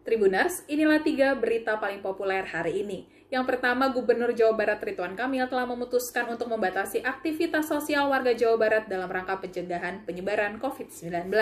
Tribuners, inilah 3 berita paling populer hari ini. Yang pertama, Gubernur Jawa Barat Ridwan Kamil telah memutuskan untuk membatasi aktivitas sosial warga Jawa Barat dalam rangka pencegahan penyebaran COVID-19.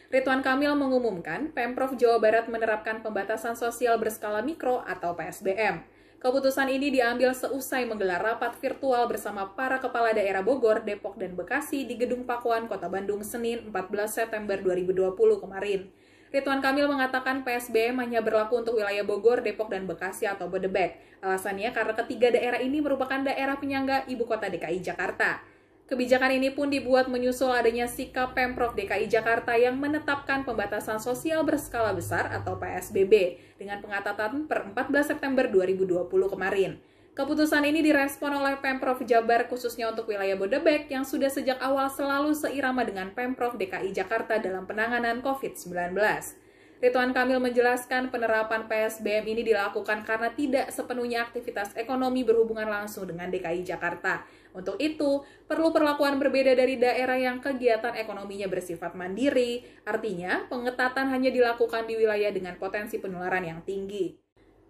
Ridwan Kamil mengumumkan Pemprov Jawa Barat menerapkan pembatasan sosial berskala mikro atau PSBM. Keputusan ini diambil seusai menggelar rapat virtual bersama para kepala daerah Bogor, Depok, dan Bekasi di Gedung Pakuan, Kota Bandung, Senin 14 September 2020 kemarin. Ridwan Kamil mengatakan PSBM hanya berlaku untuk wilayah Bogor, Depok, dan Bekasi atau Bodebek. Alasannya karena ketiga daerah ini merupakan daerah penyangga Ibu Kota DKI Jakarta. Kebijakan ini pun dibuat menyusul adanya sikap Pemprov DKI Jakarta yang menetapkan pembatasan sosial berskala besar atau PSBB dengan pengetatan per 14 September 2020 kemarin. Keputusan ini direspon oleh Pemprov Jabar khususnya untuk wilayah Bodebek yang sudah sejak awal selalu seirama dengan Pemprov DKI Jakarta dalam penanganan COVID-19. Ridwan Kamil menjelaskan penerapan PSBM ini dilakukan karena tidak sepenuhnya aktivitas ekonomi berhubungan langsung dengan DKI Jakarta. Untuk itu, perlu perlakuan berbeda dari daerah yang kegiatan ekonominya bersifat mandiri, artinya pengetatan hanya dilakukan di wilayah dengan potensi penularan yang tinggi.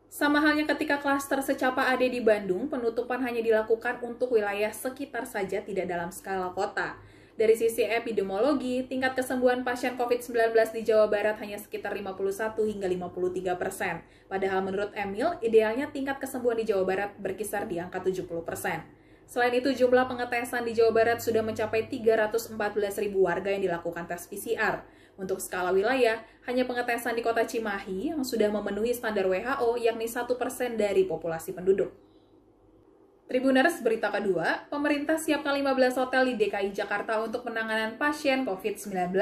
Sama halnya ketika klaster secapa AD di Bandung, penutupan hanya dilakukan untuk wilayah sekitar saja, tidak dalam skala kota. Dari sisi epidemiologi, tingkat kesembuhan pasien COVID-19 di Jawa Barat hanya sekitar 51 hingga 53%. Padahal menurut Emil, idealnya tingkat kesembuhan di Jawa Barat berkisar di angka 70%. Selain itu, jumlah pengetesan di Jawa Barat sudah mencapai 314.000 warga yang dilakukan tes PCR. Untuk skala wilayah, hanya pengetesan di kota Cimahi yang sudah memenuhi standar WHO, yakni 1% dari populasi penduduk. Tribuners, berita kedua, pemerintah siapkan 15 hotel di DKI Jakarta untuk penanganan pasien COVID-19.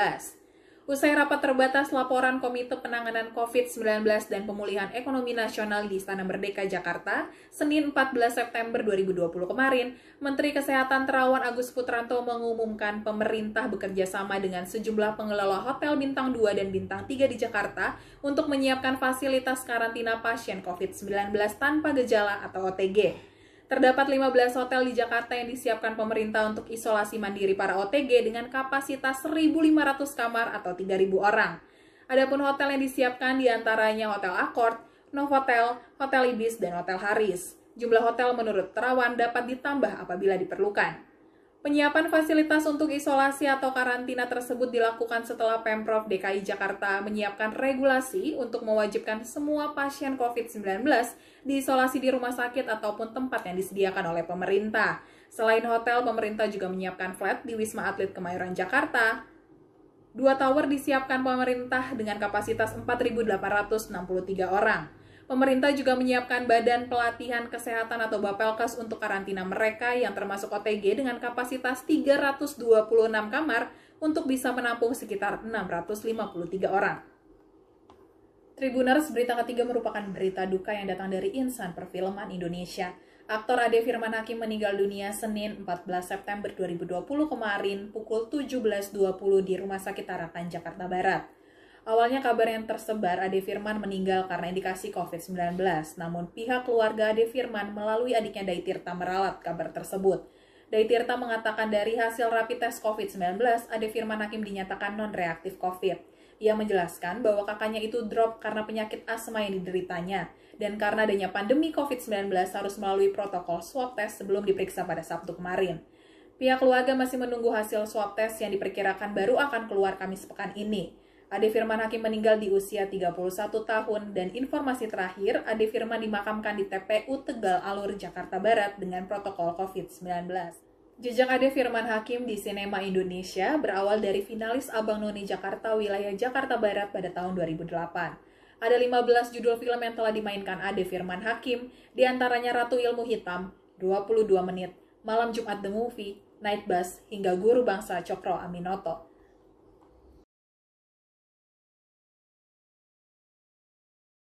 Usai rapat terbatas laporan Komite Penanganan COVID-19 dan Pemulihan Ekonomi Nasional di Istana Merdeka, Jakarta, Senin 14 September 2020 kemarin, Menteri Kesehatan Terawan Agus Putranto mengumumkan pemerintah bekerja sama dengan sejumlah pengelola hotel bintang 2 dan bintang 3 di Jakarta untuk menyiapkan fasilitas karantina pasien COVID-19 tanpa gejala atau OTG. Terdapat 15 hotel di Jakarta yang disiapkan pemerintah untuk isolasi mandiri para OTG dengan kapasitas 1.500 kamar atau 3.000 orang. Adapun hotel yang disiapkan diantaranya Hotel Accord, Novotel, Hotel Ibis, dan Hotel Haris. Jumlah hotel menurut Terawan dapat ditambah apabila diperlukan. Penyiapan fasilitas untuk isolasi atau karantina tersebut dilakukan setelah Pemprov DKI Jakarta menyiapkan regulasi untuk mewajibkan semua pasien COVID-19 diisolasi di rumah sakit ataupun tempat yang disediakan oleh pemerintah. Selain hotel, pemerintah juga menyiapkan flat di Wisma Atlet Kemayoran, Jakarta. 2 tower disiapkan pemerintah dengan kapasitas 4.863 orang. Pemerintah juga menyiapkan Badan Pelatihan Kesehatan atau Bapelkes untuk karantina mereka yang termasuk OTG dengan kapasitas 326 kamar untuk bisa menampung sekitar 653 orang. Tribuners, berita ketiga merupakan berita duka yang datang dari insan perfilman Indonesia. Aktor Ade Firman Hakim meninggal dunia Senin 14 September 2020 kemarin pukul 17.20 di Rumah Sakit Tarakan, Jakarta Barat. Awalnya kabar yang tersebar Ade Firman meninggal karena indikasi COVID-19, namun pihak keluarga Ade Firman melalui adiknya Dai Tirta meralat kabar tersebut. Dai Tirta mengatakan dari hasil rapid test COVID-19, Ade Firman Hakim dinyatakan non-reaktif COVID. Ia menjelaskan bahwa kakaknya itu drop karena penyakit asma yang dideritanya, dan karena adanya pandemi COVID-19 harus melalui protokol swab test sebelum diperiksa pada Sabtu kemarin. Pihak keluarga masih menunggu hasil swab test yang diperkirakan baru akan keluar Kamis pekan ini. Ade Firman Hakim meninggal di usia 31 tahun dan informasi terakhir, Ade Firman dimakamkan di TPU Tegal Alur, Jakarta Barat dengan protokol COVID-19. Jejak Ade Firman Hakim di sinema Indonesia berawal dari finalis Abang None Jakarta wilayah Jakarta Barat pada tahun 2008. Ada 15 judul film yang telah dimainkan Ade Firman Hakim, diantaranya Ratu Ilmu Hitam, 22 Menit, Malam Jumat The Movie, Night Bus, hingga Guru Bangsa Cokro Aminoto.